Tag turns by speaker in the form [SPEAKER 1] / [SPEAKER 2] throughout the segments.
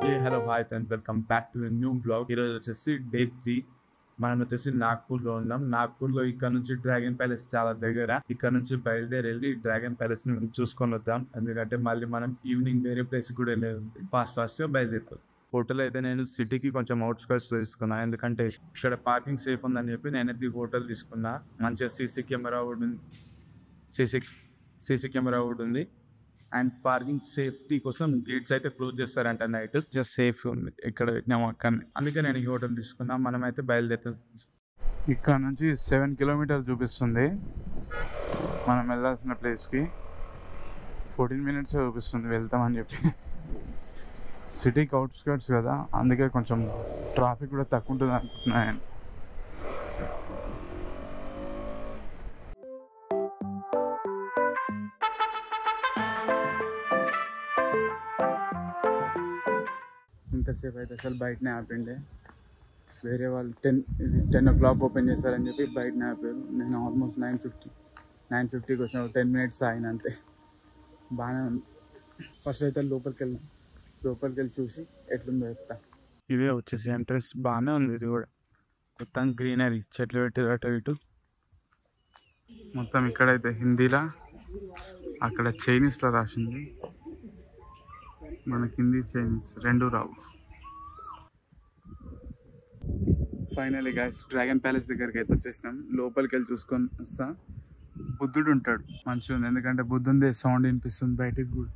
[SPEAKER 1] Hello hi friends, welcome back to new blog. ఈరోజు వచ్చేసి day 3. మనం వచ్చేసి నాగ్పూర్లో ఉన్నాం. నాగ్పూర్లో ఇక్కడ నుంచి డ్రాగన్ ప్యాలెస్ చాలా దగ్గర. ఇక్కడ నుంచి బయలుదేరి వెళ్ళి డ్రాగన్ ప్యాలెస్ ని చూసుకొని వద్దాం. ఎందుకంటే మళ్ళీ మనం ఈవినింగ్ వేరే ప్లేస్ కూడా వెళ్ళేది. ఫాస్ట్ గా బయలుదేరుతాం. హోటల్ అయితే నేను సిటీకి కొంచెం అవుట్స్కర్ట్స్ తీసుకున్నా, ఎందుకంటే ఇక్కడ పార్కింగ్ సేఫ్ ఉందని చెప్పి నేనైతే ఈ హోటల్ తీసుకున్నా. మంచిగా సీసీ కెమెరా ఒకటి ఉంది. అండ్ పార్కింగ్ సేఫ్టీ కోసం గేట్స్ అయితే క్లోజ్ చేస్తారంట నైట్. జస్ట్ సేఫ్ ఉంది ఇక్కడ పెట్టినాము అక్కడ. అందుకే నేను ఈ హోటల్ తీసుకున్నా. మనమైతే బయలుదేరుతాం. ఇక్కడ నుంచి 7 కిలోమీటర్స్ చూపిస్తుంది మనం వెళ్ళాల్సిన ప్లేస్కి. 14 మినిట్స్ చూపిస్తుంది వెళ్తామని చెప్పి. సిటీకి అవుట్స్కర్ట్స్ కదా, అందుకే కొంచెం ట్రాఫిక్ కూడా తక్కువ ఉంటుంది అనుకుంటున్నాను. ఇంతసేపు అయితే అసలు బయటనే ఆపిండే. వేరే వాళ్ళు 10 o'clock ఓపెన్ చేస్తారని చెప్పి బయటనే ఆపారు. నేను ఆల్మోస్ట్ 9:50కి వచ్చిన 10 మినిట్స్ ఆగిన అంతే. బాగానే ఉంది. ఫస్ట్ అయితే లోపలికి వెళ్ళి చూసి ఎట్లుందో చెప్తా. ఇదే వచ్చేసి ఎంట్రెన్స్. బాగానే ఉంది. ఇది కూడా మొత్తం గ్రీనరీ, చెట్లు పెట్టారు అటు ఇటు మొత్తం. ఇక్కడైతే హిందీలా, అక్కడ చైనీస్లో రాసింది. మనకి హిందీ చైనీస్ రెండు రావు. ఫైనలీ గైస్ డ్రాగన్ ప్యాలెస్ దగ్గరికి అయితే వచ్చేసినాం. లోపలికి వెళ్ళి చూసుకొని వస్తా. బుద్ధుడు ఉంటాడు, మంచిగా ఉంది. ఎందుకంటే బుద్ధుందే సౌండ్ వినిపిస్తుంది బయటికి కూడా.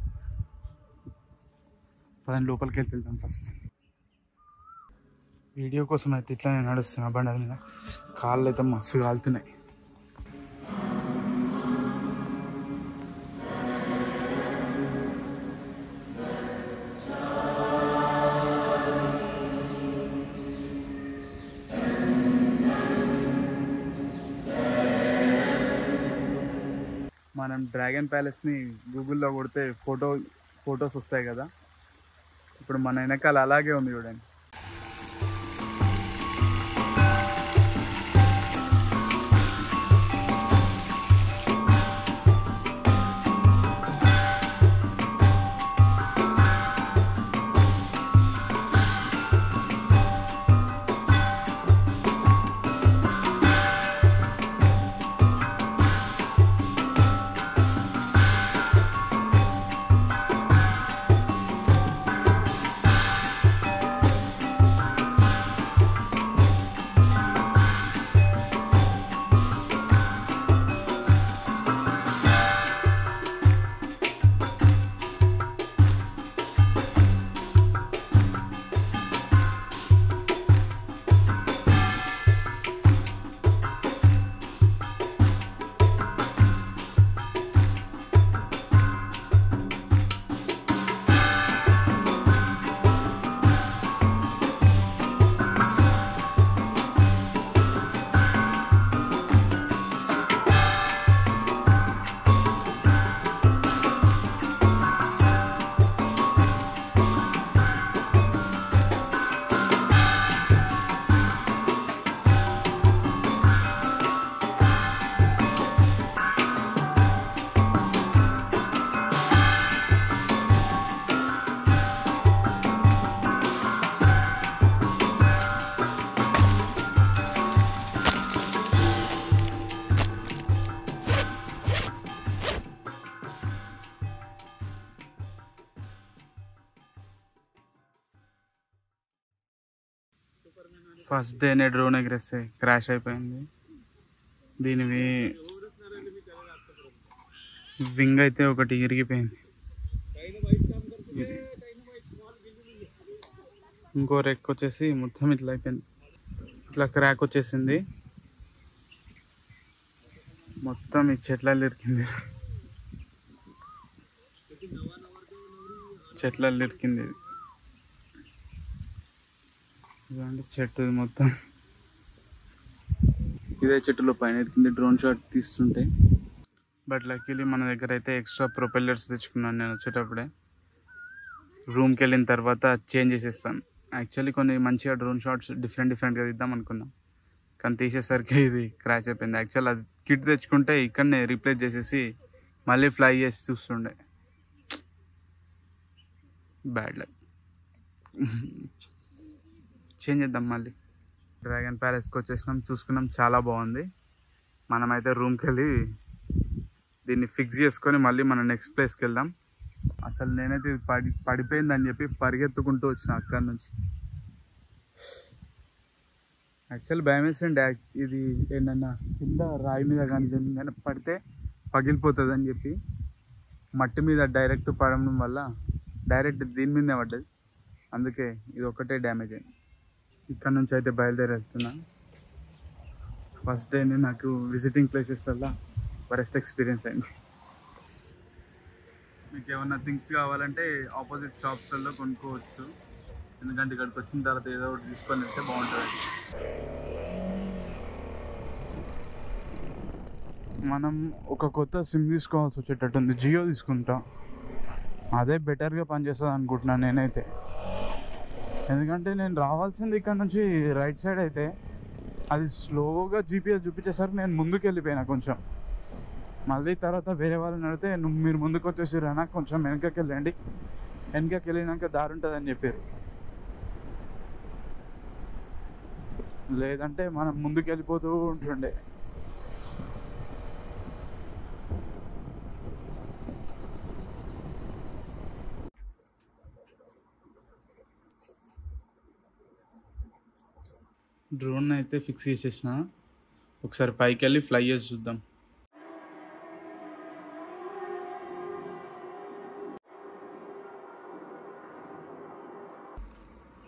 [SPEAKER 1] పదండి లోపలికి వెళ్తాం ఫస్ట్. వీడియో కోసం అయితే ఇట్లా నేను నడుస్తున్నా బండి మీద. కాళ్ళు అయితే మస్తు కాలుతున్నాయి. మనం డ్రాగన్ ప్యాలెస్ని గూగుల్లో కొడితే ఫొటోస్ వస్తాయి కదా. ఇప్పుడు మన వెనకాల అలాగే ఉంది చూడండి. ఫస్ట్ డేనే డ్రోన్ ఎగరేస్తే క్రాష్ అయిపోయింది. దీని వింగ్ అయితే ఒకటి ఇరిగిపోయింది. ఇంకో రెక్ వచ్చేసి మొత్తం ఇట్లా అయిపోయింది. ఇట్లా క్రాక్ వచ్చేసింది. మొత్తం ఈ చెట్లలో ఇరికింది. ఇదండి చెట్టు మొత్తం. ఇదే చెట్టులో పైన ఎక్కింది డ్రోన్ షాట్ తీస్తుంటే. బట్ లక్కీలీ మన దగ్గర అయితే ఎక్స్ట్రా ప్రొపెల్లర్స్ తెచ్చుకున్నాను నేను వచ్చేటప్పుడే. రూమ్కి వెళ్ళిన తర్వాత చేంజ్ చేసేస్తాను. యాక్చువల్లీ కొన్ని మంచిగా డ్రోన్ షాట్స్ డిఫరెంట్గా తీద్దాం అనుకున్నాం, కానీ తీసేసరికి ఇది క్రాష్ అయిపోయింది. యాక్చువల్ అది కిట్ తెచ్చుకుంటే ఇక్కడనే రీప్లేస్ చేసేసి మళ్ళీ ఫ్లై చేసి చూస్తుండే. Bad luck. చేంజ్ చేద్దాం మళ్ళీ. డ్రాగన్ ప్యాలెస్కి వచ్చేసినాం, చూసుకున్నాం, చాలా బాగుంది. మనమైతే రూమ్కి వెళ్ళి దీన్ని ఫిక్స్ చేసుకొని మళ్ళీ మనం నెక్స్ట్ ప్లేస్కి వెళ్దాం. అసలు నేనైతే ఇది పడిపోయిందని చెప్పి పరిగెత్తుకుంటూ వచ్చిన అక్కడి నుంచి. యాక్చువల్ భయం వేసిండే ఇది ఏంటన్నా కింద రాయి మీద కానీ దేని కానీ పడితే పగిలిపోతుంది అని చెప్పి మట్టి మీద డైరెక్ట్ పడడం వల్ల డైరెక్ట్ దీని మీదే పడ్డది. అందుకే ఇది ఒకటే డ్యామేజ్ అయింది. ఇక్కడ నుంచి అయితే బయలుదేరుతున్నా. ఫస్ట్ డేనే నాకు విజిటింగ్ ప్లేసెస్ వల్ల వరెస్ట్ ఎక్స్పీరియన్స్ అయింది. మీకు ఏమన్నా థింగ్స్ కావాలంటే ఆపోజిట్ షాప్స్లో కొనుక్కోవచ్చు. ఎందుకంటే ఇక్కడికి వచ్చిన తర్వాత ఏదో ఒకటి తీసుకొని వెళ్తే బాగుంటుంది. మనం ఒక కొత్త సిమ్ తీసుకోవాల్సి వచ్చేటట్టుంది. జియో తీసుకుంటా, అదే బెటర్గా పనిచేస్తుంది అనుకుంటున్నాను నేనైతే. ఎందుకంటే నేను రావాల్సింది ఇక్కడ నుంచి రైట్ సైడ్ అయితే అది స్లోగా జీపీఎస్ చూపించేసరికి నేను ముందుకు వెళ్ళిపోయినా కొంచెం. మళ్ళీ తర్వాత వేరే వాళ్ళని అడిగితే మీరు ముందుకు వచ్చేసిరానా, కొంచెం వెనకకి వెళ్ళండి, వెనకకి వెళ్ళినాక దారి ఉంటుందని చెప్పారు. లేదంటే మనం ముందుకు వెళ్ళిపోతూ ఉంటుండే. డ్రోన్ అయితే ఫిక్స్ చేసేసిన, ఒకసారి పైకి వెళ్ళి ఫ్లై చేసి చూద్దాం.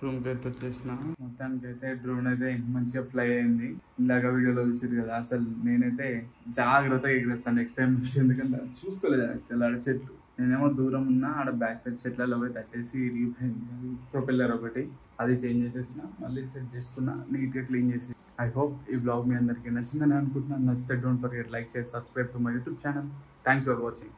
[SPEAKER 1] రూమ్కి అయితే వచ్చేసిన. మొత్తానికి అయితే డ్రోన్ అయితే మంచిగా ఫ్లై అయింది. ఇందాక వీడియోలో చూసారు కదా, అసలు నేనైతే జాగ్రత్తగా ఎగిరేస్తాను నెక్స్ట్ టైం నుంచి. ఎందుకంటే చూసుకోలేదు యాక్చువల్ ఆడ చెట్లు, నేనేమో దూరం ఉన్నా, ఆడ బ్యాక్ సైడ్ చెట్లలో పోయి తట్టేసి ఇరిగిపోయింది. ప్రొపెల్లర్ ఒకటి అది చేంజ్ చేసేసిన, మళ్ళీ సెట్ చేసుకున్నా, నీట్గా క్లీన్ చేసి. ఐ హోప్ ఈ బ్లాగ్ మీ అందరికీ నచ్చిందని అనుకుంటున్నాను. నచ్చితే don't forget like, share, subscribe to my YouTube channel. Thanks for watching.